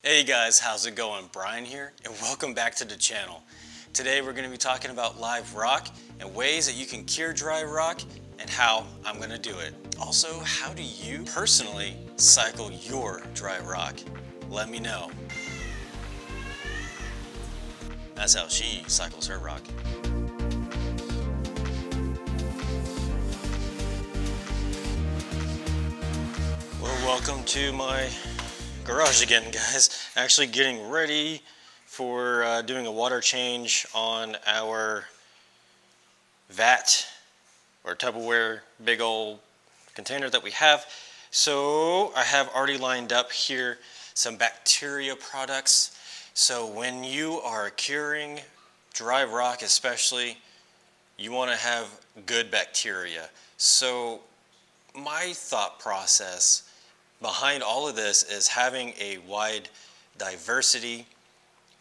Hey guys, how's it going? Brian here, and welcome back to the channel. Today we're going to be talking about live rock and ways that you can cure dry rock and how I'm going to do it. Also, how do you personally cycle your dry rock? Let me know. That's how she cycles her rock. Well, welcome to my garage again, guys. Actually getting ready for doing a water change on our vat or Tupperware big old container that we have. So I have already lined up here some bacteria products. So when you are curing dry rock especially, you want to have good bacteria. So my thought process behind all of this is having a wide diversity,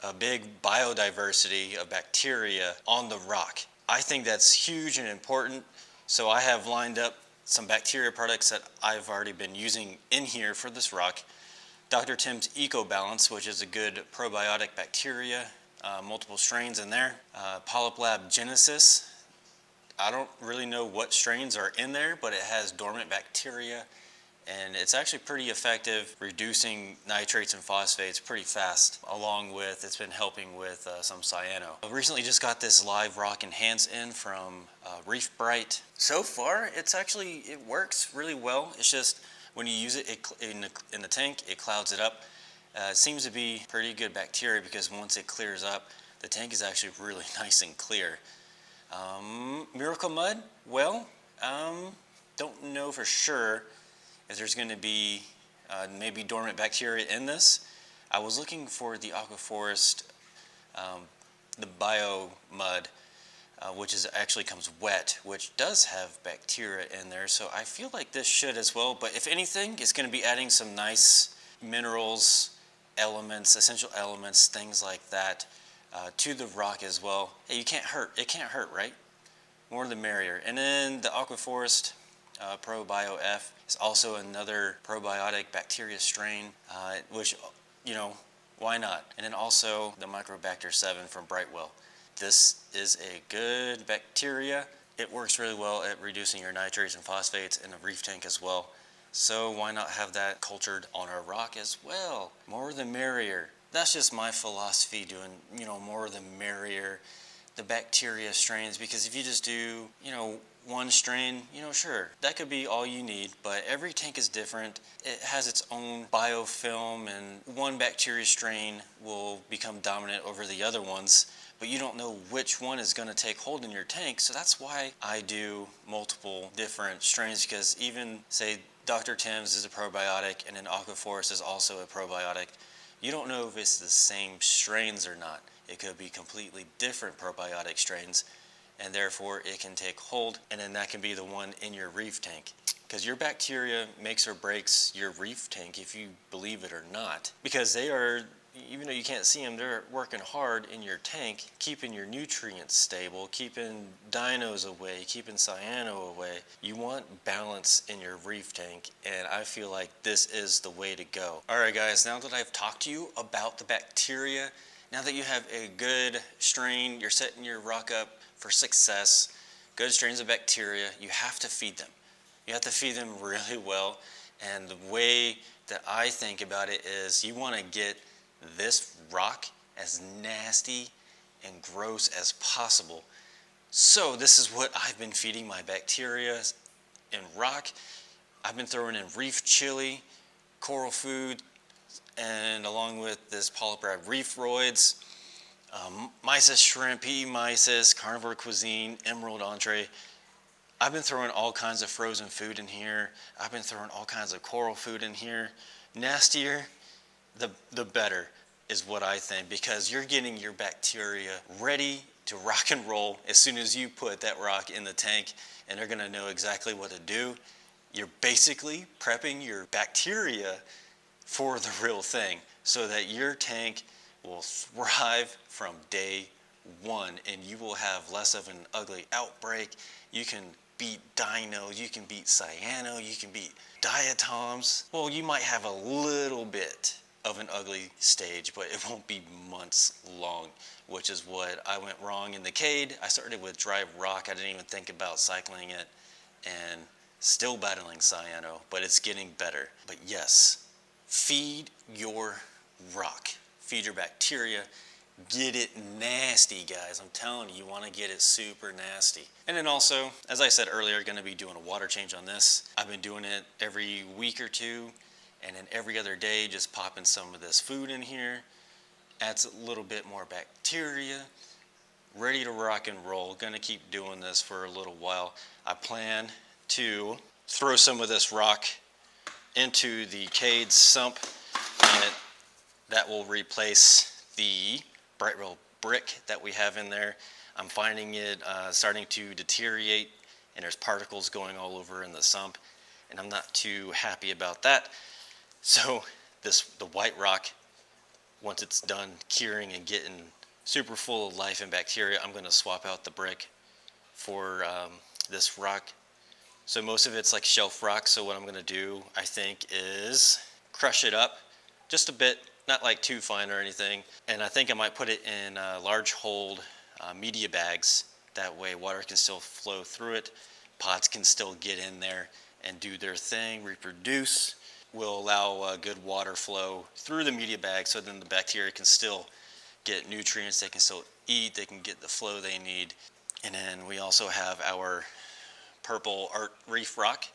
a big biodiversity of bacteria on the rock. I think that's huge and important. So I have lined up some bacteria products that I've already been using in here for this rock. Dr. Tim's Eco Balance, which is a good probiotic bacteria, multiple strains in there. Polyp Lab Genesis. I don't really know what strains are in there, but it has dormant bacteria, and it's actually pretty effective reducing nitrates and phosphates pretty fast, along with it's been helping with some cyano. I recently just got this live rock enhance in from Reef. So far it works really well. It's just when you use it in the tank, it clouds it up. It seems to be pretty good bacteria because once it clears up, the tank is actually really nice and clear. Miracle Mud, well, don't know for sure if there's going to be maybe dormant bacteria in this. I was looking for the Aquaforest, the Bio Mud, which actually comes wet, which does have bacteria in there. So I feel like this should as well. But if anything, it's going to be adding some nice minerals, elements, essential elements, things like that to the rock as well. Hey, it can't hurt, right? More the merrier. And then the Aquaforest Pro Bio F is also another probiotic bacteria strain, which, you know, why not? And then also the Microbacter 7 from Brightwell. This is a good bacteria. It works really well at reducing your nitrates and phosphates in the reef tank as well. So why not have that cultured on our rock as well? More the merrier. That's just my philosophy, doing, more the merrier, the bacteria strains, because if you just do, one strain, sure, that could be all you need, but every tank is different. It has its own biofilm, and one bacteria strain will become dominant over the other ones, but you don't know which one is going to take hold in your tank. So that's why I do multiple different strains, because even, say, Dr. Tim's is a probiotic and then Aquaforest is also a probiotic. You don't know if it's the same strains or not. It could be completely different probiotic strains, and therefore it can take hold, and then that can be the one in your reef tank. Because your bacteria makes or breaks your reef tank, if you believe it or not. Because they are, even though you can't see them, they're working hard in your tank, keeping your nutrients stable, keeping dinos away, keeping cyano away. You want balance in your reef tank, and I feel like this is the way to go. Alright guys, now that I've talked to you about the bacteria, now that you have a good strain, you're setting your rock up for success, good strains of bacteria, you have to feed them. You have to feed them really well, and the way that I think about it is you want to get this rock as nasty and gross as possible. So this is what I've been feeding my bacteria in rock. I've been throwing in reef chili, coral food, and along with this Polyp Lab Reefroids, mysis shrimp, mysis, carnivore cuisine, emerald entree. I've been throwing all kinds of frozen food in here. I've been throwing all kinds of coral food in here. Nastier, the better is what I think, because you're getting your bacteria ready to rock and roll as soon as you put that rock in the tank, and they're going to know exactly what to do. You're basically prepping your bacteria for the real thing so that your tank will thrive from day one, and you will have less of an ugly outbreak. You can beat dinos, you can beat cyano, you can beat diatoms. Well, you might have a little bit of an ugly stage, but it won't be months long, which is what I went wrong in the Cade. I started with dry rock. I didn't even think about cycling it, and still battling cyano, but it's getting better. But yes, feed your rock, feed your bacteria, get it nasty, guys. I'm telling you, you want to get it super nasty. And then also, as I said earlier, going to be doing a water change on this. I've been doing it every week or two, and then every other day just popping some of this food in here. Adds a little bit more bacteria. Ready to rock and roll. Going to keep doing this for a little while. I plan to throw some of this rock into the Cade sump, and that will replace the bright roll brick that we have in there. I'm finding it starting to deteriorate, and there's particles going all over in the sump, and I'm not too happy about that. So the white rock, once it's done curing and getting super full of life and bacteria, I'm going to swap out the brick for this rock. So most of it's like shelf rock, so what I'm going to do, I think, is crush it up just a bit, not like too fine or anything, and I think I might put it in large hold media bags. That way water can still flow through it, pods can still get in there and do their thing, reproduce. Will allow good water flow through the media bag, so then the bacteria can still get nutrients, they can still eat, they can get the flow they need. And then we also have our purple art reef rock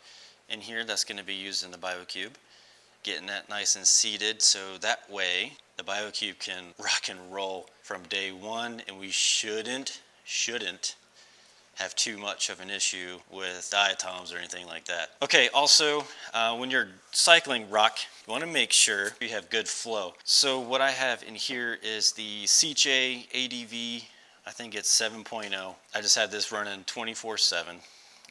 in here that's going to be used in the BioCube, getting that nice and seated, so that way the BioCube can rock and roll from day one, and we shouldn't have too much of an issue with diatoms or anything like that. Okay, also, when you're cycling rock, you want to make sure you have good flow. So what I have in here is the CJ ADV, I think it's 7.0. I just have this running 24/7.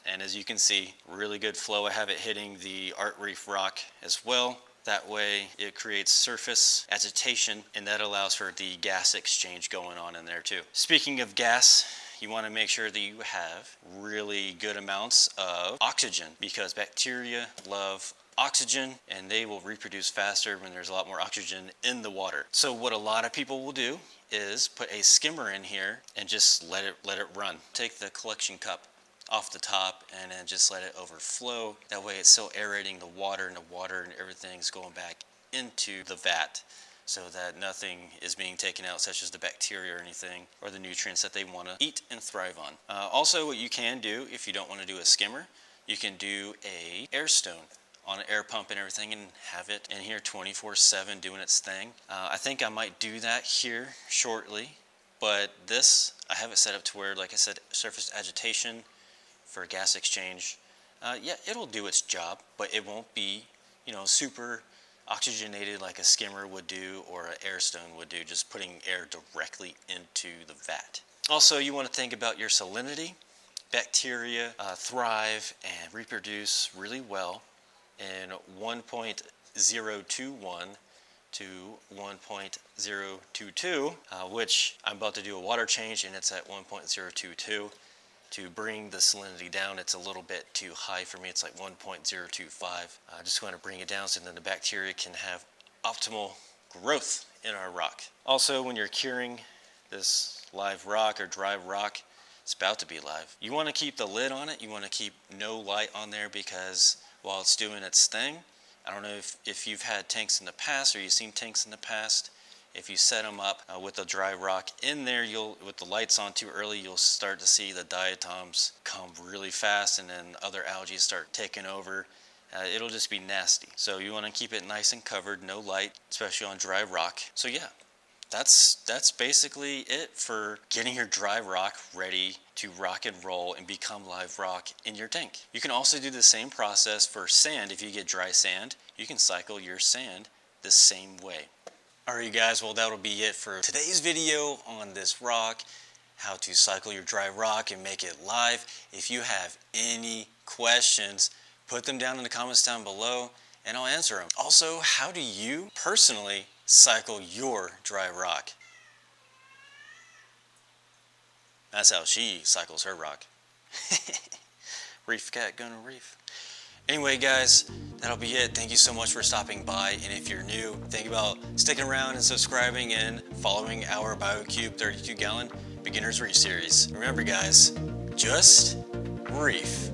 And as you can see, really good flow. I have it hitting the art reef rock as well. That way it creates surface agitation, and that allows for the gas exchange going on in there too. Speaking of gas, you want to make sure that you have really good amounts of oxygen, because bacteria love oxygen and they will reproduce faster when there's a lot more oxygen in the water. So what a lot of people will do is put a skimmer in here and just let it run. Take the collection cup off the top and then just let it overflow. That way it's still aerating the water, and everything's going back into the vat, so that nothing is being taken out, such as the bacteria or anything, or the nutrients that they want to eat and thrive on. Also, what you can do, if you don't want to do a skimmer, you can do a air stone on an air pump and everything, and have it in here 24/7 doing its thing. I think I might do that here shortly, but this, I have it set up to where, like I said, surface agitation for gas exchange. Yeah, it'll do its job, but it won't be, super oxygenated like a skimmer would do or an air stone would do, just putting air directly into the vat. Also, you want to think about your salinity. Bacteria thrive and reproduce really well in 1.021 to 1.022, which I'm about to do a water change, and it's at 1.022. To bring the salinity down, it's a little bit too high for me. It's like 1.025. I just want to bring it down so then the bacteria can have optimal growth in our rock. Also, when you're curing this live rock or dry rock, it's about to be live, you want to keep the lid on it. You want to keep no light on there, because while it's doing its thing, I don't know if you've had tanks in the past or you've seen tanks in the past. If you set them up with the dry rock in there, with the lights on too early, you'll start to see the diatoms come really fast, and then other algae start taking over. It'll just be nasty. So you want to keep it nice and covered, no light, especially on dry rock. So yeah, that's basically it for getting your dry rock ready to rock and roll and become live rock in your tank. You can also do the same process for sand. If you get dry sand, you can cycle your sand the same way. Alright, you guys, well, that'll be it for today's video on this rock, how to cycle your dry rock and make it live. If you have any questions, put them down in the comments down below and I'll answer them. Also, how do you personally cycle your dry rock? That's how she cycles her rock. Reef cat gonna reef. Anyway, guys, that'll be it. Thank you so much for stopping by. And if you're new, think about sticking around and subscribing and following our BioCube 32 gallon Beginner's Reef series. Remember, guys, just reef.